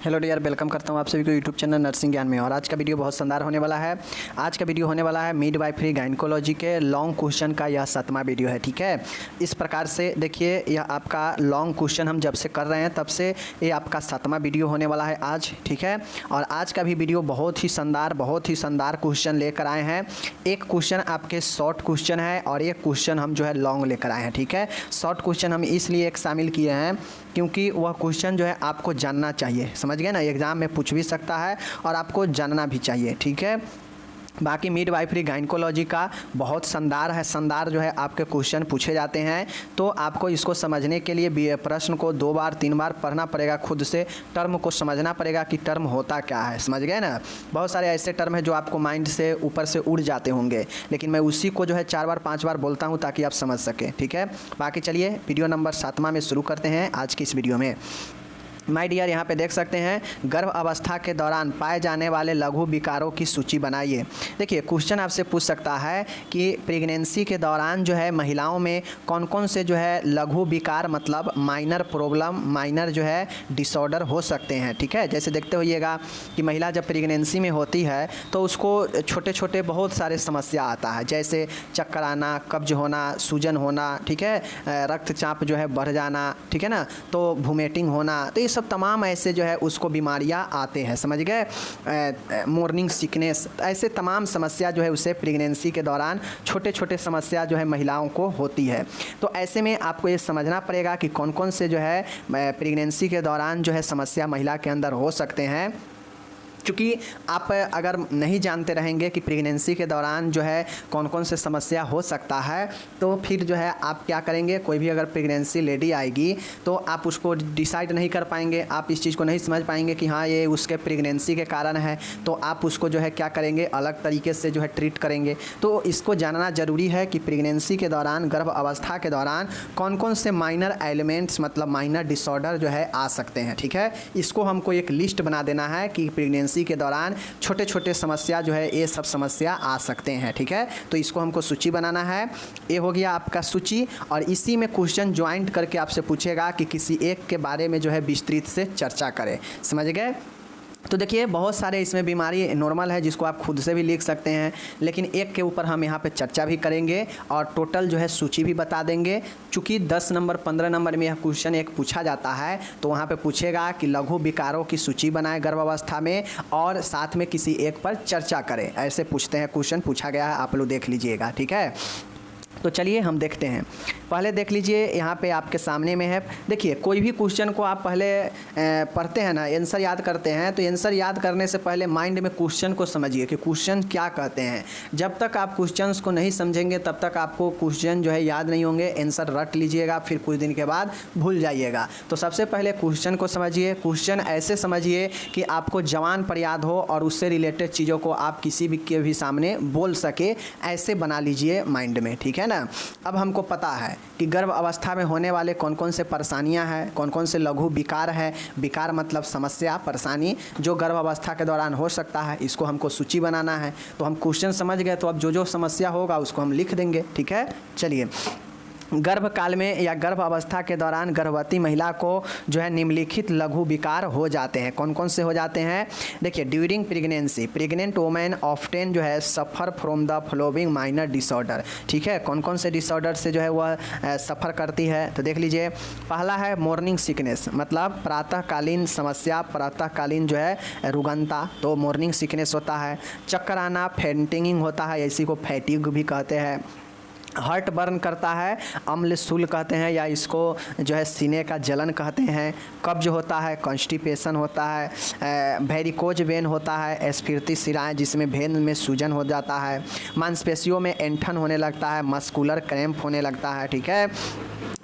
Hello dear, welcome करता हूँ आप सभी को यूट्यूब चैनल नर्सिंग ज्ञान में। और आज का वीडियो बहुत शानदार होने वाला है। आज का वीडियो होने वाला है मिडवाइफरी गायनेकोलॉजी के लॉन्ग क्वेश्चन का यह 7वां वीडियो है। ठीक है, इस प्रकार से देखिए, यह आपका लॉन्ग क्वेश्चन हम जब से कर रहे हैं तब से ये आपका 7वां वीडियो होने वाला है आज। ठीक है, और आज का भी वीडियो बहुत ही शानदार क्वेश्चन लेकर आए हैं। एक क्वेश्चन आपके शॉर्ट क्वेश्चन है और एक क्वेश्चन हम जो है लॉन्ग लेकर आए हैं। ठीक है, शॉर्ट क्वेश्चन हम इसलिए एक शामिल किए हैं क्योंकि वह क्वेश्चन जो है आपको जानना चाहिए, समझ गए ना, एग्ज़ाम में पूछ भी सकता है और आपको जानना भी चाहिए। ठीक है, बाकी मिडवाइफरी गायनेकोलॉजी का बहुत शानदार जो है आपके क्वेश्चन पूछे जाते हैं। तो आपको इसको समझने के लिए प्रश्न को 2 बार 3 बार पढ़ना पड़ेगा, खुद से टर्म को समझना पड़ेगा कि टर्म होता क्या है, समझ गए ना। बहुत सारे ऐसे टर्म हैं जो आपको माइंड से ऊपर से उड़ जाते होंगे, लेकिन मैं उसी को जो है 4 बार 5 बार बोलता हूँ ताकि आप समझ सकें। ठीक है, बाकी चलिए वीडियो नंबर 7वां में शुरू करते हैं आज की इस वीडियो में। माय डियर, यहाँ पे देख सकते हैं, गर्भ अवस्था के दौरान पाए जाने वाले लघु विकारों की सूची बनाइए। देखिए, क्वेश्चन आपसे पूछ सकता है कि प्रेगनेंसी के दौरान जो है महिलाओं में कौन कौन से जो है लघु विकार, मतलब माइनर प्रॉब्लम, माइनर जो है डिसऑर्डर हो सकते हैं। ठीक है, जैसे देखते होइएगा कि महिला जब प्रेगनेंसी में होती है तो उसको छोटे छोटे बहुत सारे समस्या आता है, जैसे चक्कर आना, कब्ज होना, सूजन होना, ठीक है, रक्तचाप जो है बढ़ जाना, ठीक है ना, तो वोमिटिंग होना, तो ये सब तमाम ऐसे जो है उसको बीमारियां आते हैं, समझ गए। मॉर्निंग सिकनेस, ऐसे तमाम समस्या जो है उसे प्रेगनेंसी के दौरान छोटे छोटे समस्या जो है महिलाओं को होती है। तो ऐसे में आपको ये समझना पड़ेगा कि कौन कौन से जो है प्रेगनेंसी के दौरान जो है समस्या महिला के अंदर हो सकते हैं। क्योंकि आप अगर नहीं जानते रहेंगे कि प्रेगनेंसी के दौरान जो है कौन कौन से समस्या हो सकता है, तो फिर जो है आप क्या करेंगे, कोई भी अगर प्रेगनेंसी लेडी आएगी तो आप उसको डिसाइड नहीं कर पाएंगे, आप इस चीज़ को नहीं समझ पाएंगे कि हाँ ये उसके प्रेगनेंसी के कारण है, तो आप उसको जो है क्या करेंगे, अलग तरीके से जो है ट्रीट करेंगे। तो इसको जानना ज़रूरी है कि प्रेगनेंसी के दौरान, गर्भ अवस्था के दौरान कौन कौन से माइनर एलिमेंट्स, मतलब माइनर डिसऑर्डर जो है आ सकते हैं। ठीक है, इसको हमको एक लिस्ट बना देना है कि प्रेगनेंसी के दौरान छोटे छोटे समस्या जो है ये सब समस्या आ सकते हैं। ठीक है, तो इसको हमको सूची बनाना है। ये हो गया आपका सूची, और इसी में क्वेश्चन ज्वाइंट करके आपसे पूछेगा कि किसी एक के बारे में जो है विस्तृत से चर्चा करें, समझ गए। तो देखिए, बहुत सारे इसमें बीमारी नॉर्मल है जिसको आप खुद से भी लिख सकते हैं, लेकिन एक के ऊपर हम यहाँ पे चर्चा भी करेंगे और टोटल जो है सूची भी बता देंगे। चूँकि 10 नंबर 15 नंबर में यह क्वेश्चन एक पूछा जाता है, तो वहाँ पे पूछेगा कि लघु विकारों की सूची बनाए गर्भावस्था में और साथ में किसी एक पर चर्चा करें। ऐसे पूछते हैं, क्वेश्चन पूछा गया है, आप लोग देख लीजिएगा। ठीक है, तो चलिए हम देखते हैं। पहले देख लीजिए, यहाँ पे आपके सामने में है। देखिए, कोई भी क्वेश्चन को आप पहले पढ़ते हैं ना, आंसर याद करते हैं, तो आंसर याद करने से पहले माइंड में क्वेश्चन को समझिए कि क्वेश्चन क्या कहते हैं। जब तक आप क्वेश्चंस को नहीं समझेंगे तब तक आपको क्वेश्चन जो है याद नहीं होंगे। आंसर रट लीजिएगा, फिर कुछ दिन के बाद भूल जाइएगा। तो सबसे पहले क्वेश्चन को समझिए। क्वेश्चन ऐसे समझिए कि आपको जवान पर याद हो और उससे रिलेटेड चीज़ों को आप किसी भी के भी सामने बोल सके, ऐसे बना लीजिए माइंड में। ठीक है ना, अब हमको पता है कि गर्भ अवस्था में होने वाले कौन कौन से परेशानियां हैं, कौन कौन से लघु विकार है। विकार मतलब समस्या, परेशानी जो गर्भ अवस्था के दौरान हो सकता है, इसको हमको सूची बनाना है। तो हम क्वेश्चन समझ गए, तो अब जो जो समस्या होगा उसको हम लिख देंगे। ठीक है, चलिए। गर्भकाल में या गर्भ अवस्था के दौरान गर्भवती महिला को जो है निम्नलिखित लघु विकार हो जाते हैं। कौन कौन से हो जाते हैं, देखिए। During pregnancy pregnant women often जो है suffer from the following minor disorder. ठीक है, कौन कौन से डिसऑर्डर से जो है वह सफ़र करती है, तो देख लीजिए। पहला है मॉर्निंग सिकनेस, मतलब प्रातःकालीन समस्या, प्रातःकालीन जो है रुग्णता, तो मॉर्निंग सिकनेस होता है। चक्कर आना, फेंटिंग होता है, इसी को फैटिग भी कहते हैं। हार्ट बर्न करता है, अम्ल शूल कहते हैं, या इसको जो है सीने का जलन कहते हैं। कब्ज होता है, कॉन्स्टिपेशन होता है। वेरिकोज वेन होता है, स्फीति शिराएँ जिसमें वेन में सूजन हो जाता है। मांसपेशियों में ऐंठन होने लगता है, मस्कुलर क्रैम्प होने लगता है। ठीक है,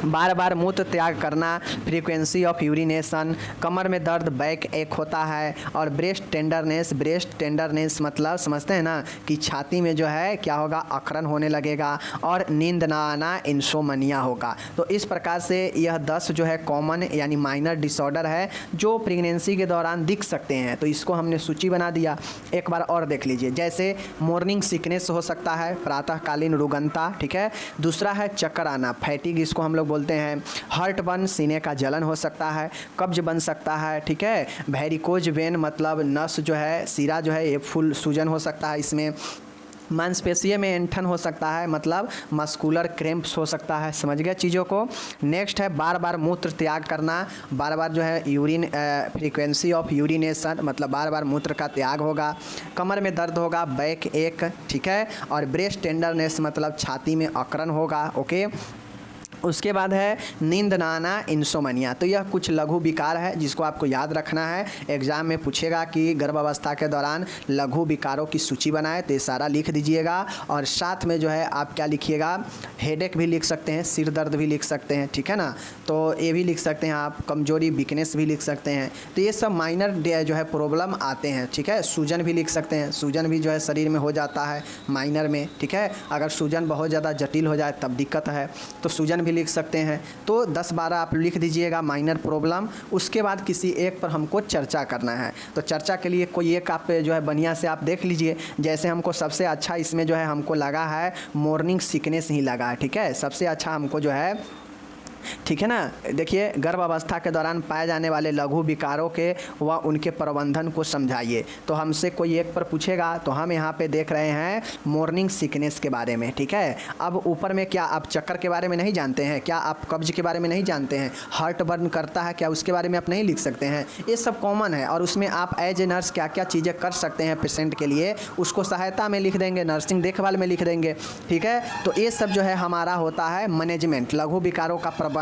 बार बार मूत्र त्याग करना, फ्रीक्वेंसी ऑफ यूरिनेशन, कमर में दर्द, बैक एक होता है, और ब्रेस्ट टेंडरनेस मतलब समझते हैं ना कि छाती में जो है क्या होगा, अकड़न होने लगेगा, और और नींद ना आना इंसोमनिया होगा। तो इस प्रकार से यह 10 जो है कॉमन यानी माइनर डिसऑर्डर है जो प्रेगनेंसी के दौरान दिख सकते हैं। तो इसको हमने सूची बना दिया, एक बार और देख लीजिए। जैसे मॉर्निंग सिकनेस हो सकता है, प्रातःकालीन रुगनता, ठीक है। दूसरा है चक्कर आना, फैटिग इसको हम लोग बोलते हैं। हार्ट बर्न, सीने का जलन हो सकता है। कब्ज बन सकता है, ठीक है। वेरिकोज वेन मतलब नस जो है, सिरा जो है, ये फुल सूजन हो सकता है इसमें। मांसपेशियों में ऐंठन हो सकता है, मतलब मस्कुलर क्रैम्प्स हो सकता है। समझ गया चीज़ों को। नेक्स्ट है बार बार मूत्र त्याग करना, बार बार जो है यूरिन फ्रीक्वेंसी ऑफ यूरिनेशन, मतलब बार बार मूत्र का त्याग होगा। कमर में दर्द होगा, बैक एक, ठीक है। और ब्रेस्ट टेंडरनेस मतलब छाती में अकड़न होगा, ओके। उसके बाद है नींद ना आना इंसोमनिया। तो यह कुछ लघु विकार है जिसको आपको याद रखना है। एग्जाम में पूछेगा कि गर्भावस्था के दौरान लघु विकारों की सूची बनाए, तो ये सारा लिख दीजिएगा। और साथ में जो है आप क्या लिखिएगा, हेडेक भी लिख सकते हैं, सिर दर्द भी लिख सकते हैं, ठीक है ना। तो ये भी लिख सकते हैं आप, कमजोरी वीकनेस भी लिख सकते हैं। तो ये सब माइनर जो है प्रॉब्लम आते हैं, ठीक है। सूजन भी लिख सकते हैं, सूजन भी जो है शरीर में हो जाता है माइनर में, ठीक है। अगर सूजन बहुत ज़्यादा जटिल हो जाए तब दिक्कत है, तो सूजन भी लिख सकते हैं। तो 10-12 आप लिख दीजिएगा माइनर प्रॉब्लम। उसके बाद किसी एक पर हमको चर्चा करना है। तो चर्चा के लिए कोई एक आप जो है बढ़िया से आप देख लीजिए। जैसे हमको सबसे अच्छा इसमें जो है हमको लगा है मॉर्निंग सिकनेस ही लगा है, ठीक है। सबसे अच्छा हमको जो है, ठीक है ना। देखिए, गर्भावस्था के दौरान पाए जाने वाले लघु विकारों के व उनके प्रबंधन को समझाइए। तो हमसे कोई एक पर पूछेगा तो हम यहाँ पे देख रहे हैं मॉर्निंग सिकनेस के बारे में, ठीक है। अब ऊपर में क्या आप चक्कर के बारे में नहीं जानते हैं? क्या आप कब्ज के बारे में नहीं जानते हैं? हार्ट बर्न करता है क्या, उसके बारे में आप नहीं लिख सकते हैं? ये सब कॉमन है। और उसमें आप एज ए नर्स क्या क्या चीज़ें कर सकते हैं पेशेंट के लिए, उसको सहायता में लिख देंगे, नर्सिंग देखभाल में लिख देंगे, ठीक है। तो ये सब जो है हमारा होता है मैनेजमेंट, लघु विकारों का प्रबंध,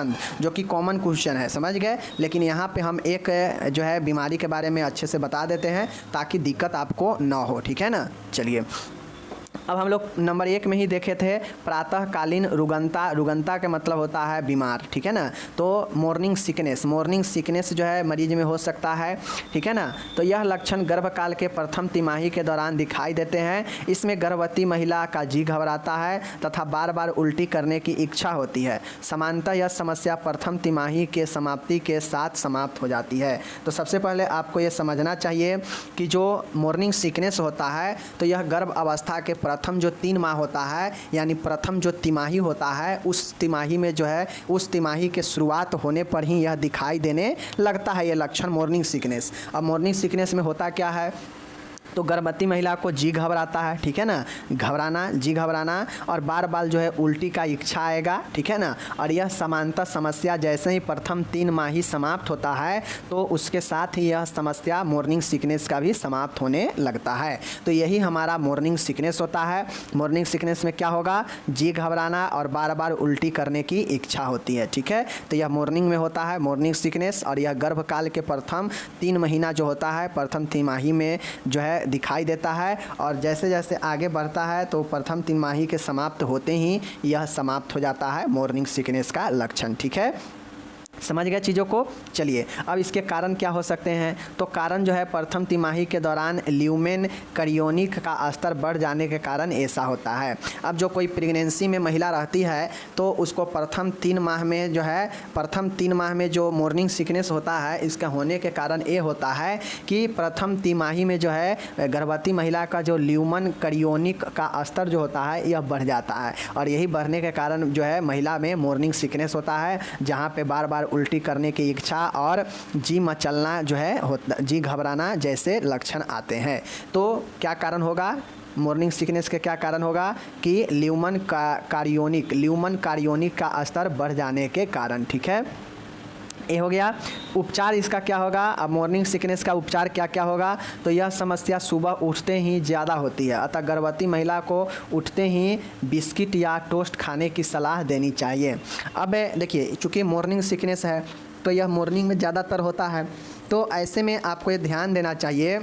जो कि कॉमन क्वेश्चन है, समझ गए। लेकिन यहाँ पे हम एक जो है बीमारी के बारे में अच्छे से बता देते हैं ताकि दिक्कत आपको ना हो, ठीक है ना। चलिए, अब हम लोग नंबर 1 में ही देखे थे प्रातःकालीन रुगनता। रुगनता का मतलब होता है बीमार, ठीक है ना। तो मॉर्निंग सिकनेस जो है मरीज में हो सकता है, ठीक है ना। तो यह लक्षण गर्भकाल के प्रथम तिमाही के दौरान दिखाई देते हैं। इसमें गर्भवती महिला का जी घबराता है तथा बार बार उल्टी करने की इच्छा होती है। सामान्यतः यह समस्या प्रथम तिमाही के समाप्ति के साथ समाप्त हो जाती है। तो सबसे पहले आपको ये समझना चाहिए कि जो मॉर्निंग सिकनेस होता है तो यह गर्भ अवस्था के प्रथम जो 3 माह होता है, यानी प्रथम जो तिमाही होता है, उस तिमाही में जो है, उस तिमाही के शुरुआत होने पर ही यह दिखाई देने लगता है, ये लक्षण मॉर्निंग सिकनेस। अब मॉर्निंग सिकनेस में होता क्या है, तो गर्भवती महिला को जी घबराता है, ठीक है ना। जी घबराना और बार बार जो है उल्टी का इच्छा आएगा, ठीक है ना। और यह समानता समस्या जैसे ही प्रथम 3 माह ही समाप्त होता है तो उसके साथ ही यह समस्या मॉर्निंग सिकनेस का भी समाप्त होने लगता है। तो यही हमारा मॉर्निंग सिकनेस होता है। मॉर्निंग सिकनेस में क्या होगा, जी घबराना और बार बार उल्टी करने की इच्छा होती है, ठीक है। तो यह मॉर्निंग में होता है मॉर्निंग सिकनेस। और यह गर्भकाल के प्रथम 3 महीना जो होता है, प्रथम तिमाही में जो है दिखाई देता है। और जैसे जैसे आगे बढ़ता है तो प्रथम तिमाही के समाप्त होते ही यह समाप्त हो जाता है मॉर्निंग सिकनेस का लक्षण, ठीक है। समझ गए चीज़ों को। चलिए, अब इसके कारण क्या हो सकते हैं। तो कारण जो है प्रथम तिमाही के दौरान ल्यूमेन करियोनिक का स्तर बढ़ जाने के कारण ऐसा होता है। अब जो कोई प्रेगनेंसी में महिला रहती है तो उसको प्रथम 3 माह में जो है, प्रथम 3 माह में जो मॉर्निंग सिकनेस होता है, इसका होने के कारण ये होता है कि प्रथम तिमाही में जो है गर्भवती महिला का जो ल्यूमन करियोनिक का स्तर जो होता है यह बढ़ जाता है। और यही बढ़ने के कारण जो है महिला में मॉर्निंग सिकनेस होता है, जहाँ पे बार बार उल्टी करने की इच्छा और जी मचलना जो है जी घबराना जैसे लक्षण आते हैं। तो क्या कारण होगा मॉर्निंग सिकनेस के, क्या कारण होगा कि ल्यूमन कार्योनिक का स्तर बढ़ जाने के कारण, ठीक है। ये हो गया। उपचार इसका क्या होगा, अब मॉर्निंग सिकनेस का उपचार क्या क्या होगा। तो यह समस्या सुबह उठते ही ज़्यादा होती है, अतः गर्भवती महिला को उठते ही बिस्किट या टोस्ट खाने की सलाह देनी चाहिए। अब देखिए, चूँकि मॉर्निंग सिकनेस है तो यह मॉर्निंग में ज़्यादातर होता है। तो ऐसे में आपको ये ध्यान देना चाहिए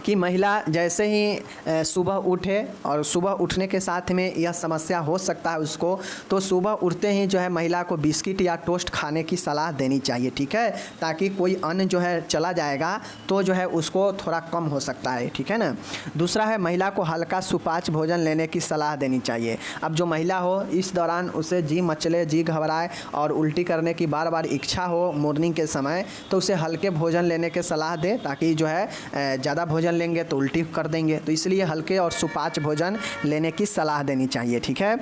कि महिला जैसे ही सुबह उठे और सुबह उठने के साथ में यह समस्या हो सकता है उसको, तो सुबह उठते ही जो है महिला को बिस्किट या टोस्ट खाने की सलाह देनी चाहिए, ठीक है, ताकि कोई अन्न जो है चला जाएगा तो जो है उसको थोड़ा कम हो सकता है, ठीक है ना। दूसरा है महिला को हल्का सुपाच्य भोजन लेने की सलाह देनी चाहिए। अब जो महिला हो इस दौरान उसे जी मचले, जी घबराए और उल्टी करने की बार बार इच्छा हो मॉर्निंग के समय, तो उसे हल्के भोजन लेने की सलाह दे, ताकि जो है ज़्यादा भोजन लेंगे तो उल्टी कर देंगे, तो इसलिए हल्के और सुपाच्य भोजन लेने की सलाह देनी चाहिए, ठीक है।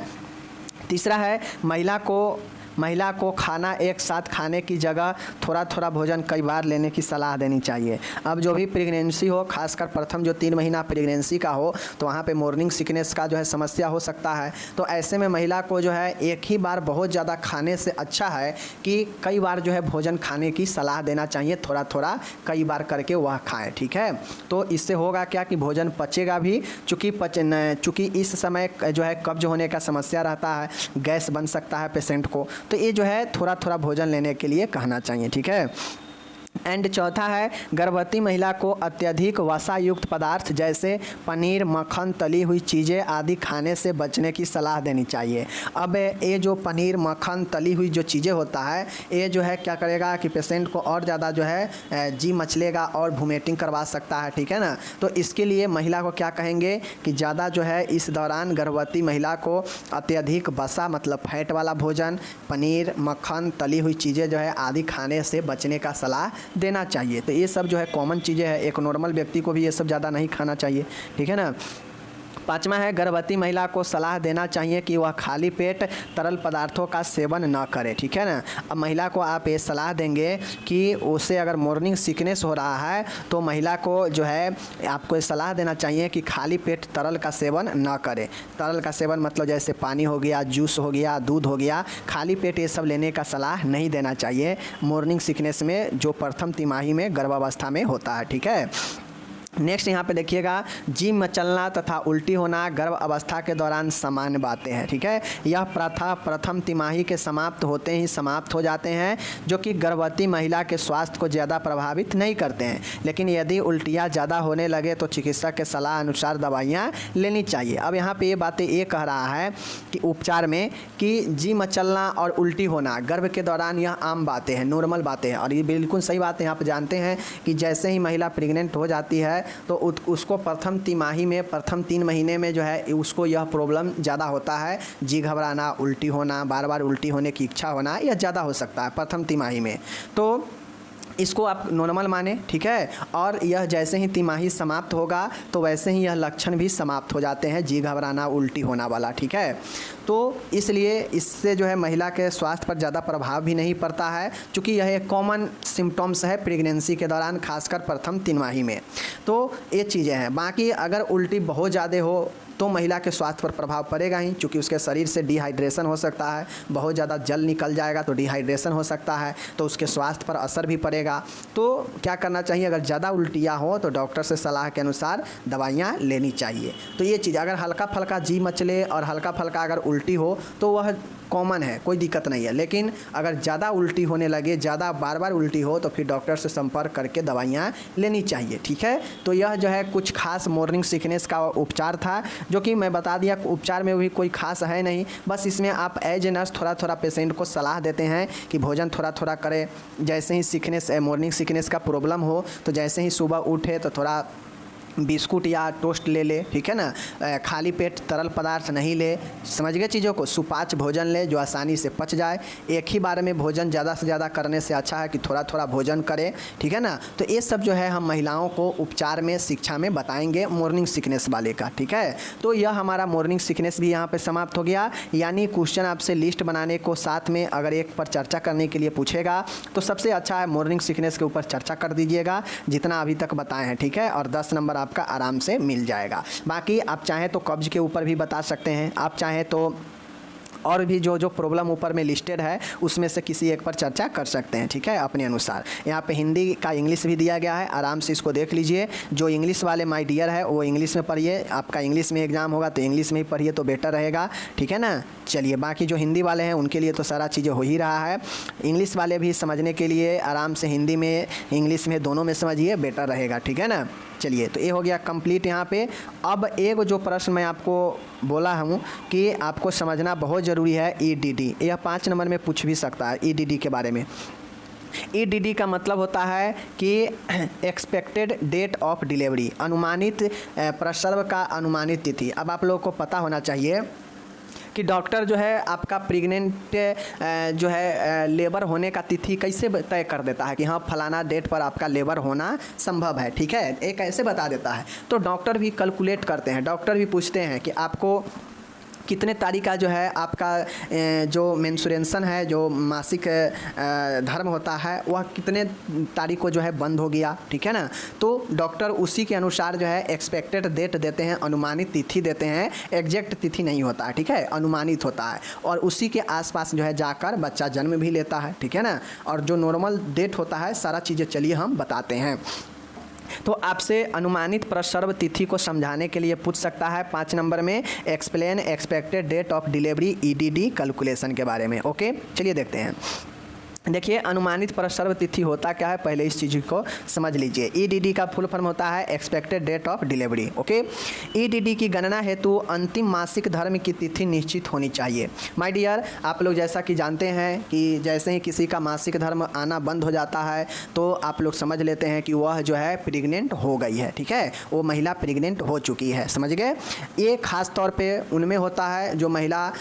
तीसरा है महिला को खाना एक साथ खाने की जगह थोड़ा थोड़ा भोजन कई बार लेने की सलाह देनी चाहिए। अब जो भी प्रेगनेंसी हो, खासकर प्रथम जो 3 महीना प्रेगनेंसी का हो, तो वहाँ पे मॉर्निंग सिकनेस का जो है समस्या हो सकता है। तो ऐसे में महिला को जो है एक ही बार बहुत ज़्यादा खाने से अच्छा है कि कई बार जो है भोजन खाने की सलाह देना चाहिए, थोड़ा थोड़ा कई बार करके वह खाएँ, ठीक है। तो इससे होगा क्या कि भोजन पचेगा भी, चूँकि इस समय जो है कब्ज होने का समस्या रहता है, गैस बन सकता है पेशेंट को, तो ये जो है थोड़ा थोड़ा भोजन लेने के लिए कहना चाहिए, ठीक है। एंड चौथा है गर्भवती महिला को अत्यधिक वसा युक्त पदार्थ जैसे पनीर, मक्खन, तली हुई चीज़ें आदि खाने से बचने की सलाह देनी चाहिए। अब ये जो पनीर, मक्खन, तली हुई जो चीज़ें होता है, ये जो है क्या करेगा कि पेशेंट को और ज़्यादा जो है जी मचलेगा और वोमिटिंग करवा सकता है, ठीक है ना। तो इसके लिए महिला को क्या कहेंगे कि ज़्यादा जो है इस दौरान गर्भवती महिला को अत्यधिक वसा मतलब फैट वाला भोजन, पनीर, मक्खन, तली हुई चीज़ें जो है आदि खाने से बचने का सलाह देना चाहिए। तो ये सब जो है कॉमन चीज़ें हैं, एक नॉर्मल व्यक्ति को भी ये सब ज़्यादा नहीं खाना चाहिए, ठीक है ना। पाँचवा है गर्भवती महिला को सलाह देना चाहिए कि वह खाली पेट तरल पदार्थों का सेवन न करे, ठीक है ना। अब महिला को आप ये सलाह देंगे कि उसे अगर मॉर्निंग सिकनेस हो रहा है तो महिला को जो है आपको ये सलाह देना चाहिए कि खाली पेट तरल का सेवन न करे। तरल का सेवन मतलब जैसे पानी हो गया, जूस हो गया, दूध हो गया, खाली पेट ये सब लेने का सलाह नहीं देना चाहिए मॉर्निंग सिकनेस में जो प्रथम तिमाही में गर्भावस्था में होता है, ठीक है। नेक्स्ट यहाँ पे देखिएगा, जी मचलना तथा उल्टी होना गर्भ अवस्था के दौरान सामान्य बातें हैं, ठीक है। यह प्रथा प्रथम तिमाही के समाप्त होते ही समाप्त हो जाते हैं, जो कि गर्भवती महिला के स्वास्थ्य को ज़्यादा प्रभावित नहीं करते हैं। लेकिन यदि उल्टियाँ ज़्यादा होने लगे तो चिकित्सक के सलाह अनुसार दवाइयाँ लेनी चाहिए। अब यहाँ पे ये बातें ये कह रहा है कि उपचार में कि जी मचलना और उल्टी होना गर्भ के दौरान यह आम बातें हैं, नॉर्मल बातें हैं, और ये बिल्कुल सही बात है। यहाँ पर जानते हैं कि जैसे ही महिला प्रेग्नेंट हो जाती है तो उसको प्रथम तिमाही में, प्रथम 3 महीने में जो है उसको यह प्रॉब्लम ज़्यादा होता है, जी घबराना, उल्टी होना, बार बार उल्टी होने की इच्छा होना, यह ज़्यादा हो सकता है प्रथम तिमाही में। तो इसको आप नॉर्मल माने, ठीक है। और यह जैसे ही तिमाही समाप्त होगा तो वैसे ही यह लक्षण भी समाप्त हो जाते हैं, जी घबराना, उल्टी होना वाला, ठीक है। तो इसलिए इससे जो है महिला के स्वास्थ्य पर ज़्यादा प्रभाव भी नहीं पड़ता है, क्योंकि यह एक कॉमन सिम्टम्स है प्रेगनेंसी के दौरान, खासकर प्रथम तिमाही में। तो ये चीज़ें हैं। बाकी अगर उल्टी बहुत ज़्यादा हो तो महिला के स्वास्थ्य पर प्रभाव पड़ेगा ही, क्योंकि उसके शरीर से डिहाइड्रेशन हो सकता है, बहुत ज़्यादा जल निकल जाएगा तो डिहाइड्रेशन हो सकता है, तो उसके स्वास्थ्य पर असर भी पड़ेगा। तो क्या करना चाहिए, अगर ज़्यादा उल्टियाँ हो तो डॉक्टर से सलाह के अनुसार दवाइयाँ लेनी चाहिए। तो ये चीज़, अगर हल्का फल्का जी मचले और हल्का फल्का अगर उल्टी हो तो वह कॉमन है, कोई दिक्कत नहीं है। लेकिन अगर ज़्यादा उल्टी होने लगे, ज़्यादा बार बार उल्टी हो, तो फिर डॉक्टर से संपर्क करके दवाइयाँ लेनी चाहिए, ठीक है। तो यह जो है कुछ खास मॉर्निंग सिकनेस का उपचार था, जो कि मैं बता दिया उपचार में भी कोई खास है नहीं, बस इसमें आप एज ए नर्स थोड़ा थोड़ा पेशेंट को सलाह देते हैं कि भोजन थोड़ा थोड़ा करें। जैसे ही सिकनेस, मॉर्निंग सिकनेस का प्रॉब्लम हो तो जैसे ही सुबह उठे तो थोड़ा बिस्कुट या टोस्ट ले ले, ठीक है ना। खाली पेट तरल पदार्थ नहीं ले, समझ गए चीज़ों को। सुपाच्य भोजन ले जो आसानी से पच जाए। एक ही बार में भोजन ज़्यादा से ज़्यादा करने से अच्छा है कि थोड़ा थोड़ा भोजन करें, ठीक है ना। तो ये सब जो है हम महिलाओं को उपचार में, शिक्षा में बताएंगे मॉर्निंग सिकनेस वाले का, ठीक है। तो यह हमारा मॉर्निंग सिकनेस भी यहाँ पर समाप्त हो गया। यानी क्वेश्चन आपसे लिस्ट बनाने को साथ में अगर एक पर चर्चा करने के लिए पूछेगा तो सबसे अच्छा है मॉर्निंग सिकनेस के ऊपर चर्चा कर दीजिएगा, जितना अभी तक बताए हैं, ठीक है। और 10 नंबर आपका आराम से मिल जाएगा। बाकी आप चाहें तो कब्ज के ऊपर भी बता सकते हैं, आप चाहें तो और भी जो जो प्रॉब्लम ऊपर में लिस्टेड है उसमें से किसी एक पर चर्चा कर सकते हैं, ठीक है, अपने अनुसार। यहाँ पे हिंदी का इंग्लिश भी दिया गया है, आराम से इसको देख लीजिए। जो इंग्लिश वाले माय डियर है वो इंग्लिश में पढ़िए, आपका इंग्लिश में एग्जाम होगा तो इंग्लिश में ही पढ़िए तो बेटर रहेगा, ठीक है ना। चलिए, बाकी जो हिंदी वाले हैं उनके लिए तो सारा चीज़ें हो ही रहा है। इंग्लिश वाले भी समझने के लिए आराम से हिंदी में इंग्लिश में दोनों में समझिए, बेटर रहेगा, ठीक है ना। चलिए, तो ये हो गया कंप्लीट यहाँ पे। अब एक जो प्रश्न मैं आपको बोला हूँ कि आपको समझना बहुत ज़रूरी है, ईडीडी। यह 5 नंबर में पूछ भी सकता है ईडीडी के बारे में। ईडीडी का मतलब होता है कि एक्सपेक्टेड डेट ऑफ डिलीवरी, अनुमानित प्रसव का अनुमानित तिथि। अब आप लोगों को पता होना चाहिए कि डॉक्टर जो है आपका प्रेग्नेंट जो है लेबर होने का तिथि कैसे तय कर देता है कि हाँ फलाना डेट पर आपका लेबर होना संभव है, ठीक है, एक कैसे बता देता है। तो डॉक्टर भी कैलकुलेट करते हैं, डॉक्टर भी पूछते हैं कि आपको कितने तारीख का जो है आपका जो मेंस्ट्रुएशन है, जो मासिक धर्म होता है, वह कितने तारीख को जो है बंद हो गया, ठीक है ना। तो डॉक्टर उसी के अनुसार जो है एक्सपेक्टेड डेट देते हैं, अनुमानित तिथि देते हैं। एग्जैक्ट तिथि नहीं होता है, ठीक है, अनुमानित होता है, और उसी के आसपास जो है जाकर बच्चा जन्म भी लेता है, ठीक है ना। और जो नॉर्मल डेट होता है, सारा चीज़ें चलिए हम बताते हैं। तो आपसे अनुमानित प्रसव तिथि को समझाने के लिए पूछ सकता है 5 नंबर में, explain expected date of delivery EDD calculation के बारे में। ओके, चलिए देखते हैं। देखिए, अनुमानित प्रसव तिथि होता क्या है, पहले इस चीज़ को समझ लीजिए। ईडीडी का फुल फॉर्म होता है expected date of delivery. Okay, EDD की गणना हेतु अंतिम मासिक धर्म की तिथि निश्चित होनी चाहिए। माय डियर, आप लोग जैसा कि जानते हैं कि जैसे ही किसी का मासिक धर्म आना बंद हो जाता है तो आप लोग समझ लेते हैं कि वह जो है प्रेग्नेंट हो गई है, ठीक है, वो महिला प्रेग्नेंट हो चुकी है, समझ गए। ये खास तौर पर उनमें होता है जो महिला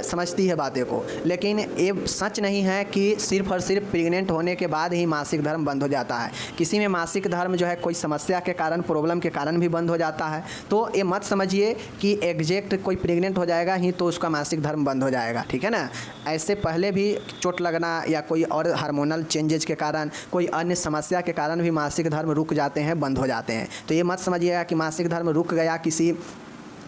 समझती है बातें को, लेकिन ये सच नहीं है कि सिर्फ और सिर्फ प्रेग्नेंट होने के बाद ही मासिक धर्म बंद हो जाता है। किसी में मासिक धर्म जो है कोई समस्या के कारण, प्रॉब्लम के कारण भी बंद हो जाता है। तो ये मत समझिए कि एग्जैक्ट कोई प्रेग्नेंट हो जाएगा ही तो उसका मासिक धर्म बंद हो जाएगा, ठीक है ना। ऐसे पहले भी चोट लगना या कोई और हार्मोनल चेंजेज के कारण, कोई अन्य समस्या के कारण भी मासिक धर्म रुक जाते हैं, बंद हो जाते हैं। तो ये मत समझिएगा कि मासिक धर्म रुक गया किसी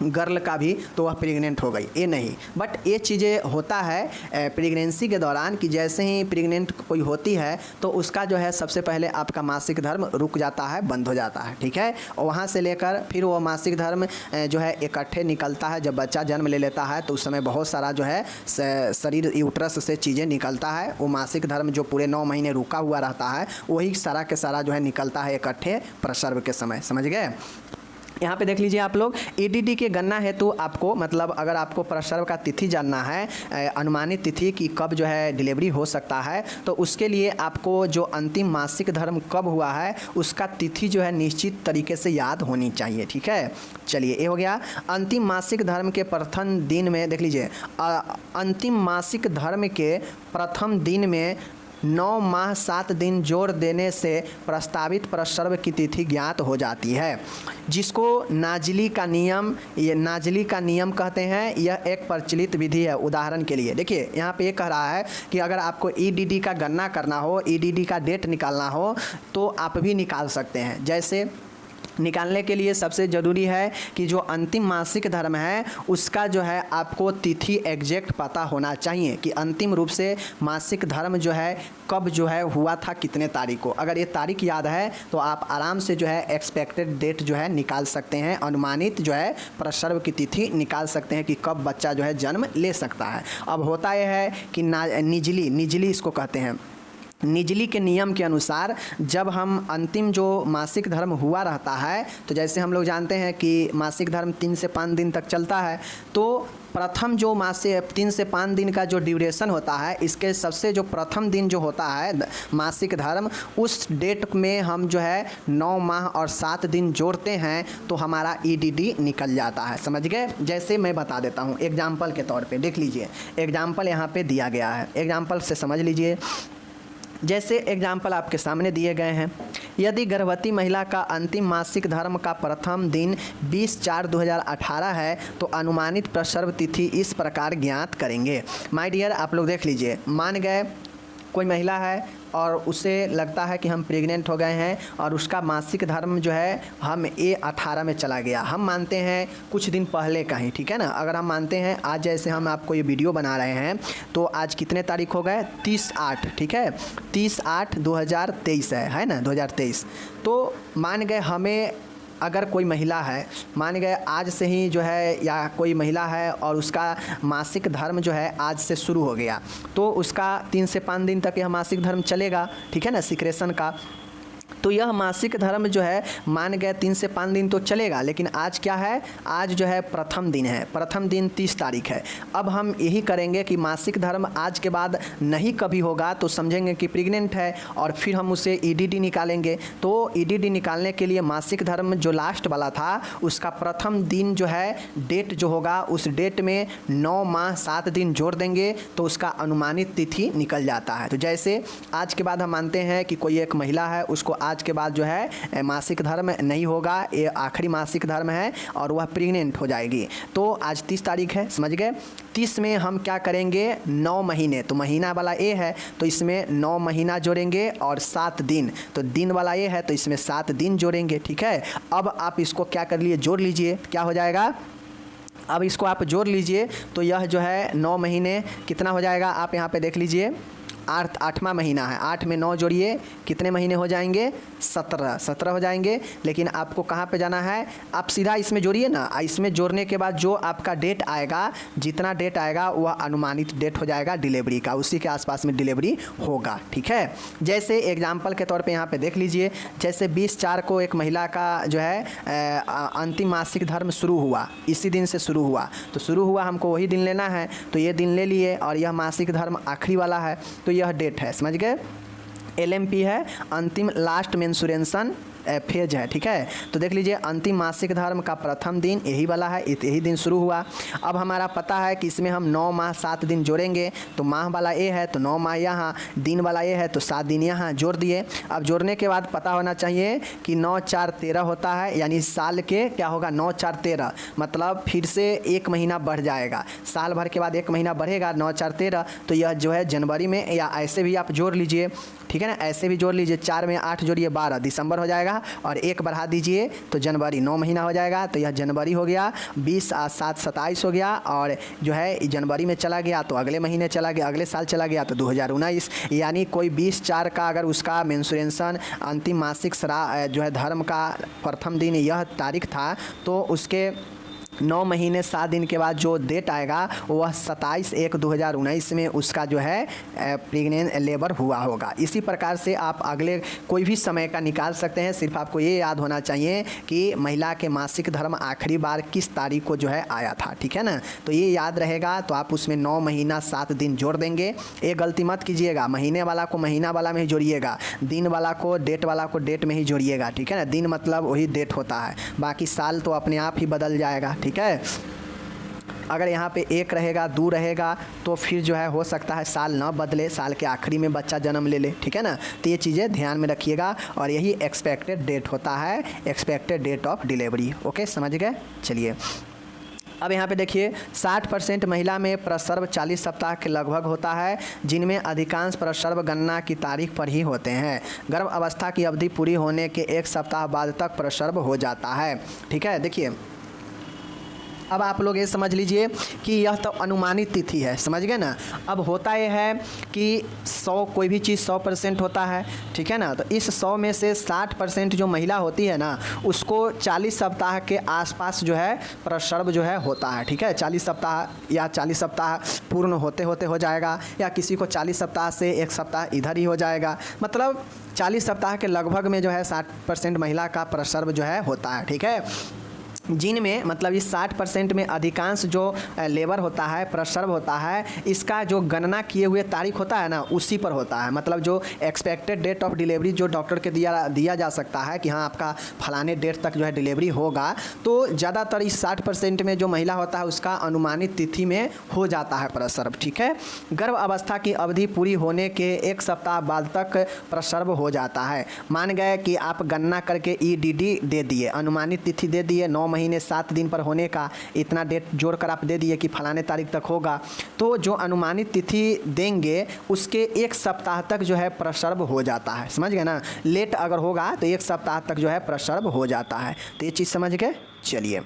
गर्ल का भी तो वह प्रेग्नेंट हो गई, ये नहीं। बट ये चीज़ें होता है प्रेगनेंसी के दौरान कि जैसे ही प्रेग्नेंट कोई होती है तो उसका जो है सबसे पहले आपका मासिक धर्म रुक जाता है, बंद हो जाता है, ठीक है। और वहाँ से लेकर फिर वो मासिक धर्म जो है इकट्ठे निकलता है। जब बच्चा जन्म ले लेता है तो उस समय बहुत सारा जो है शरीर यूट्रस से चीज़ें निकलता है। वो मासिक धर्म जो पूरे 9 महीने रुका हुआ रहता है वही सारा के सारा जो है निकलता है इकट्ठे प्रसव के समय, समझ गए। यहाँ पे देख लीजिए आप लोग, ईडीडी के गणना हेतु आपको, मतलब अगर आपको प्रसव का तिथि जानना है, अनुमानित तिथि कि कब जो है डिलीवरी हो सकता है, तो उसके लिए आपको जो अंतिम मासिक धर्म कब हुआ है उसका तिथि जो है निश्चित तरीके से याद होनी चाहिए, ठीक है। चलिए, ये हो गया। अंतिम मासिक धर्म के प्रथम दिन में देख लीजिए, अंतिम मासिक धर्म के प्रथम दिन में 9 माह 7 दिन जोड़ देने से प्रस्तावित प्रसव की तिथि ज्ञात हो जाती है, जिसको नाजली का नियम, ये नाजली का नियम कहते हैं। यह एक प्रचलित विधि है। उदाहरण के लिए देखिए, यहाँ पे ये कह रहा है कि अगर आपको ईडीडी का गणना करना हो, ईडीडी का डेट निकालना हो तो आप भी निकाल सकते हैं। जैसे निकालने के लिए सबसे ज़रूरी है कि जो अंतिम मासिक धर्म है उसका जो है आपको तिथि एग्जैक्ट पता होना चाहिए कि अंतिम रूप से मासिक धर्म जो है कब जो है हुआ था, कितने तारीख को। अगर ये तारीख याद है तो आप आराम से जो है एक्सपेक्टेड डेट जो है निकाल सकते हैं, अनुमानित जो है प्रसव की तिथि निकाल सकते हैं कि कब बच्चा जो है जन्म ले सकता है। अब होता यह है कि निजली इसको कहते हैं। निजली के नियम के अनुसार जब हम अंतिम जो मासिक धर्म हुआ रहता है, तो जैसे हम लोग जानते हैं कि मासिक धर्म 3 से 5 दिन तक चलता है, तो प्रथम जो मासिक 3 से 5 दिन का जो ड्यूरेशन होता है, इसके सबसे जो प्रथम दिन जो होता है मासिक धर्म, उस डेट में हम जो है 9 माह और 7 दिन जोड़ते हैं तो हमारा ईडीडी निकल जाता है, समझ गए। जैसे मैं बता देता हूँ एग्जाम्पल के तौर पे, देख लीजिए एग्जाम्पल यहाँ पे दिया गया है, एग्जाम्पल से समझ लीजिए। जैसे एग्जाम्पल आपके सामने दिए गए हैं, यदि गर्भवती महिला का अंतिम मासिक धर्म का प्रथम दिन 20/4/2018 है तो अनुमानित प्रसव तिथि इस प्रकार ज्ञात करेंगे। माय डियर, आप लोग देख लीजिए, मान गए कोई महिला है और उसे लगता है कि हम प्रेग्नेंट हो गए हैं और उसका मासिक धर्म जो है हम A18 में चला गया, हम मानते हैं कुछ दिन पहले का ही, ठीक है ना। अगर हम मानते हैं आज जैसे हम आपको ये वीडियो बना रहे हैं तो आज कितने तारीख हो गए 30/8, ठीक है 30/8/2023 है ना 2023। तो मान गए हमें अगर कोई महिला है, मान गए आज से ही जो है या कोई महिला है और उसका मासिक धर्म जो है आज से शुरू हो गया तो उसका 3 से 5 दिन तक यह मासिक धर्म चलेगा, ठीक है ना, सिक्रेशन का। तो यह मासिक धर्म जो है मान गए 3 से 5 दिन तो चलेगा, लेकिन आज क्या है, आज जो है प्रथम दिन है, प्रथम दिन 30 तारीख है। अब हम यही करेंगे कि मासिक धर्म आज के बाद नहीं कभी होगा तो समझेंगे कि प्रेग्नेंट है और फिर हम उसे EDD निकालेंगे। तो EDD निकालने के लिए मासिक धर्म जो लास्ट वाला था उसका प्रथम दिन जो है डेट जो होगा उस डेट में 9 माह 7 दिन जोड़ देंगे तो उसका अनुमानित तिथि निकल जाता है। तो जैसे आज के बाद हम मानते हैं कि कोई एक महिला है, उसको आज के बाद जो है मासिक धर्म नहीं होगा, ये आखिरी मासिक धर्म है और वह प्रेग्नेंट हो जाएगी। तो आज 30 तारीख है, समझ गए। 30 में हम क्या करेंगे 9 महीने, तो महीना वाला A है तो इसमें 9 महीना जोड़ेंगे और 7 दिन, तो दिन वाला A है तो इसमें 7 दिन जोड़ेंगे, ठीक है। अब आप इसको क्या कर लिए जोड़ लीजिए, क्या हो जाएगा, अब इसको आप जोड़ लीजिए तो यह जो है 9 महीने कितना हो जाएगा, आप यहाँ पे देख लीजिए 8वां महीना है, 8 में 9 जोड़िए कितने महीने हो जाएंगे 17 हो जाएंगे। लेकिन आपको कहाँ पे जाना है, आप सीधा इसमें जोड़िए ना, इसमें जोड़ने के बाद जो आपका डेट आएगा, जितना डेट आएगा वह अनुमानित डेट हो जाएगा डिलीवरी का, उसी के आसपास में डिलीवरी होगा, ठीक है। जैसे एग्जाम्पल के तौर पे यहाँ पे देख लीजिए, जैसे 20/4 को एक महिला का जो है अंतिम मासिक धर्म शुरू हुआ, इसी दिन से शुरू हुआ, तो शुरू हुआ हमको वही दिन लेना है, तो ये दिन ले लिए और यह मासिक धर्म आखिरी वाला है तो यह डेट है, समझ गए। LMP है अंतिम लास्ट मेंस्ट्रुएशन फेज है, ठीक है। तो देख लीजिए अंतिम मासिक धर्म का प्रथम दिन यही वाला है, यही दिन शुरू हुआ। अब हमारा पता है कि इसमें हम 9 माह 7 दिन जोड़ेंगे, तो माह वाला A है तो 9 माह यहाँ, दिन वाला A है तो 7 दिन यहाँ जोड़ दिए। अब जोड़ने के बाद पता होना चाहिए कि 9 4 13 होता है, यानी साल के क्या होगा 9 4 13, मतलब फिर से 1 महीना बढ़ जाएगा, साल भर के बाद 1 महीना बढ़ेगा 9 4 13, तो यह जो है जनवरी में, या ऐसे भी आप जोड़ लीजिए, ठीक है ना, ऐसे भी जोड़ लीजिए, 4 में 8 जोड़िए 12 दिसंबर हो जाएगा और 1 बढ़ा दीजिए तो जनवरी 9 महीना हो जाएगा, तो यह जनवरी हो गया, 20 और 7 27 हो गया और जो है जनवरी में चला गया तो अगले महीने चला गया, अगले साल चला गया तो 2019, यानी कोई 20/4 का अगर उसका मेंस्ट्रुएशन अंतिम मासिक जो है धर्म का प्रथम दिन यह तारीख था तो उसके 9 महीने 7 दिन के बाद जो डेट आएगा वह 27/1/2019 में उसका जो है प्रेग्नेंट लेबर हुआ होगा। इसी प्रकार से आप अगले कोई भी समय का निकाल सकते हैं, सिर्फ आपको ये याद होना चाहिए कि महिला के मासिक धर्म आखिरी बार किस तारीख को जो है आया था, ठीक है ना। तो ये याद रहेगा तो आप उसमें 9 महीना 7 दिन जोड़ देंगे। ये गलती मत कीजिएगा, महीने वाला को महीना वाला में ही जोड़िएगा, दिन वाला को डेट वाला को डेट में ही जोड़िएगा, ठीक है ना। दिन मतलब वही डेट होता है, बाकी साल तो अपने आप ही बदल जाएगा, ठीक है। अगर यहाँ पे 1 रहेगा 2 रहेगा तो फिर जो है हो सकता है साल ना बदले, साल के आखिरी में बच्चा जन्म ले ले, ठीक है ना। तो ये चीज़ें ध्यान में रखिएगा और यही एक्सपेक्टेड डेट होता है, expected date of delivery. Okay, समझ गए। चलिए अब यहाँ पे देखिए 60% महिला में प्रसव 40 सप्ताह के लगभग होता है, जिनमें अधिकांश प्रसव गणना की तारीख पर ही होते हैं। गर्भ अवस्था की अवधि पूरी होने के 1 सप्ताह बाद तक प्रसव हो जाता है, ठीक है। देखिए अब आप लोग ये समझ लीजिए कि यह तो अनुमानित तिथि है, समझ गए ना। अब होता यह है कि 100 कोई भी चीज़ 100% होता है, ठीक है ना। तो इस 100 में से 60% जो महिला होती है ना उसको 40 सप्ताह के आसपास जो है प्रसव जो है होता है, ठीक है। 40 सप्ताह या 40 सप्ताह पूर्ण होते होते हो जाएगा, या किसी को 40 सप्ताह से 1 सप्ताह इधर ही हो जाएगा, मतलब 40 सप्ताह के लगभग में जो है 60% महिला का प्रसव जो है होता है, ठीक है। जिनमें मतलब इस 60% में अधिकांश जो लेबर होता है, प्रसव होता है, इसका जो गणना किए हुए तारीख होता है ना उसी पर होता है, मतलब जो एक्सपेक्टेड डेट ऑफ डिलीवरी जो डॉक्टर के दिया जा सकता है कि हाँ आपका फलाने डेट तक जो है डिलीवरी होगा, तो ज़्यादातर इस 60% में जो महिला होता है उसका अनुमानित तिथि में हो जाता है प्रसव, ठीक है। गर्भ अवस्था की अवधि पूरी होने के 1 सप्ताह बाद तक प्रसव हो जाता है। मान गए कि आप गणना करके EDD दे दिए, अनुमानित तिथि दे दिए, 9 महीने 7 दिन पर होने का इतना डेट जोड़कर आप दे दिए कि फलाने तारीख तक होगा, तो जो अनुमानित तिथि देंगे उसके 1 सप्ताह तक जो है प्रसर्व हो जाता है। समझ गए ना, लेट अगर होगा तो 1 सप्ताह तक जो है प्रसर्व हो जाता है। तो ये चीज़ समझ गए। चलिए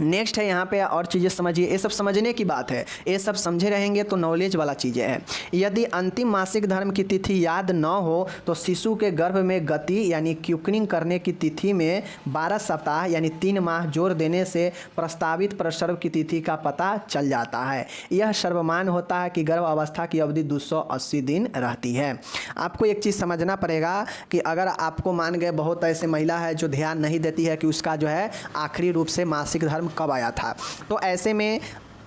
नेक्स्ट है यहाँ पे और चीज़ें समझिए, ये सब समझने की बात है, ये सब समझे रहेंगे तो नॉलेज वाला चीज़ें हैं। यदि अंतिम मासिक धर्म की तिथि याद न हो तो शिशु के गर्भ में गति यानी क्यूकनिंग करने की तिथि में 12 सप्ताह यानी 3 माह जोड़ देने से प्रस्तावित प्रसर्व की तिथि का पता चल जाता है। यह सर्वमान्य होता है कि गर्भ अवस्था की अवधि 280 दिन रहती है। आपको एक चीज़ समझना पड़ेगा कि अगर आपको मान गए बहुत ऐसे महिला है जो ध्यान नहीं देती है कि उसका जो है आखिरी रूप से मासिक धर्म कब आया था, तो ऐसे में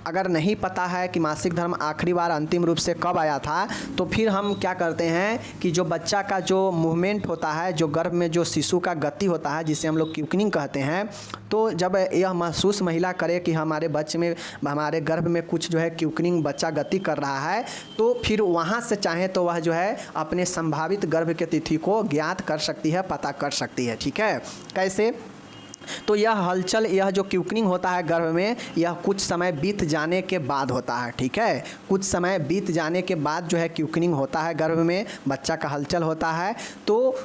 अगर नहीं पता है कि मासिक धर्म आखिरी बार अंतिम रूप से कब आया था, तो फिर हम क्या करते हैं कि जो बच्चा का जो मूवमेंट होता है, जो गर्भ में जो शिशु का गति होता है जिसे हम लोग क्यूकनिंग कहते हैं, तो जब यह महसूस महिला करे कि हमारे बच्चे में, हमारे गर्भ में कुछ जो है क्यूकनिंग बच्चा गति कर रहा है, तो फिर वहाँ से चाहे तो वह जो है अपने संभावित गर्भ की तिथि को ज्ञात कर सकती है, पता कर सकती है। ठीक है, कैसे? तो यह हलचल, यह जो क्यूकनिंग होता है गर्भ में, यह कुछ समय बीत जाने के बाद होता है। ठीक है, कुछ समय बीत जाने के बाद जो है क्यूकनिंग होता है, गर्भ में बच्चा का हलचल होता है। तो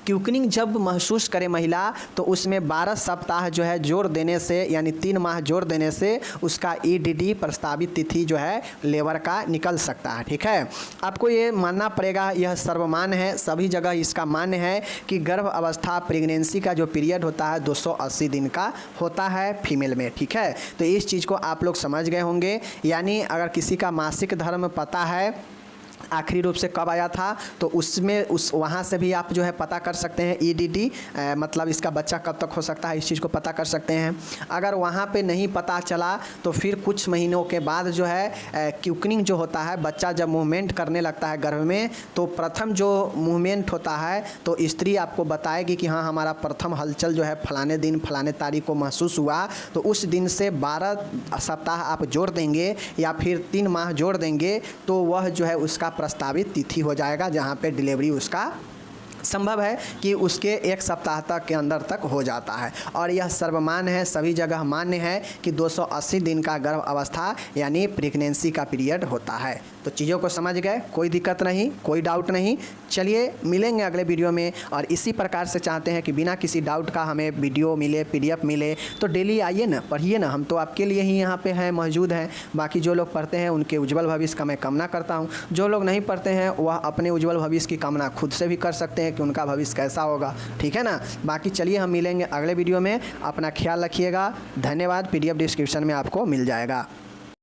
क्यूकनिंग जब महसूस करे महिला तो उसमें 12 सप्ताह जो है जोड़ देने से यानी 3 माह जोड़ देने से उसका EDD प्रस्तावित तिथि जो है लेबर का निकल सकता है। ठीक है, आपको ये मानना पड़ेगा, यह सर्वमान्य है, सभी जगह इसका मान्य है कि गर्भ अवस्था प्रेगनेंसी का जो पीरियड होता है 280 दिन का होता है फीमेल में। ठीक है, तो इस चीज़ को आप लोग समझ गए होंगे। यानी अगर किसी का मासिक धर्म पता है आखिरी रूप से कब आया था, तो उसमें वहाँ से भी आप जो है पता कर सकते हैं EDD, मतलब इसका बच्चा कब तक हो सकता है, इस चीज़ को पता कर सकते हैं। अगर वहाँ पे नहीं पता चला तो फिर कुछ महीनों के बाद जो है क्यूकनिंग जो होता है, बच्चा जब मूवमेंट करने लगता है गर्भ में, तो प्रथम जो मूवमेंट होता है तो स्त्री आपको बताएगी कि हाँ हमारा प्रथम हलचल जो है फलाने दिन फलाने तारीख को महसूस हुआ, तो उस दिन से 12 सप्ताह आप जोड़ देंगे या फिर 3 माह जोड़ देंगे, तो वह जो है उसका प्रस्तावित तिथि हो जाएगा जहाँ पे डिलीवरी उसका संभव है कि उसके 1 सप्ताह तक के अंदर तक हो जाता है। और यह सर्वमान्य है, सभी जगह मान्य है कि 280 दिन का गर्भ अवस्था यानी प्रेगनेंसी का पीरियड होता है। तो चीज़ों को समझ गए, कोई दिक्कत नहीं, कोई डाउट नहीं। चलिए मिलेंगे अगले वीडियो में, और इसी प्रकार से चाहते हैं कि बिना किसी डाउट का हमें वीडियो मिले, PDF मिले, तो डेली आइए ना, पढ़िए ना, हम तो आपके लिए ही यहाँ पे हैं, मौजूद हैं। बाकी जो लोग पढ़ते हैं उनके उज्जवल भविष्य का मैं कामना करता हूँ, जो लोग नहीं पढ़ते हैं वह अपने उज्जवल भविष्य की कामना खुद से भी कर सकते हैं कि उनका भविष्य कैसा होगा। ठीक है ना, बाकी चलिए हम मिलेंगे अगले वीडियो में, अपना ख्याल रखिएगा। धन्यवाद, PDF डिस्क्रिप्शन में आपको मिल जाएगा।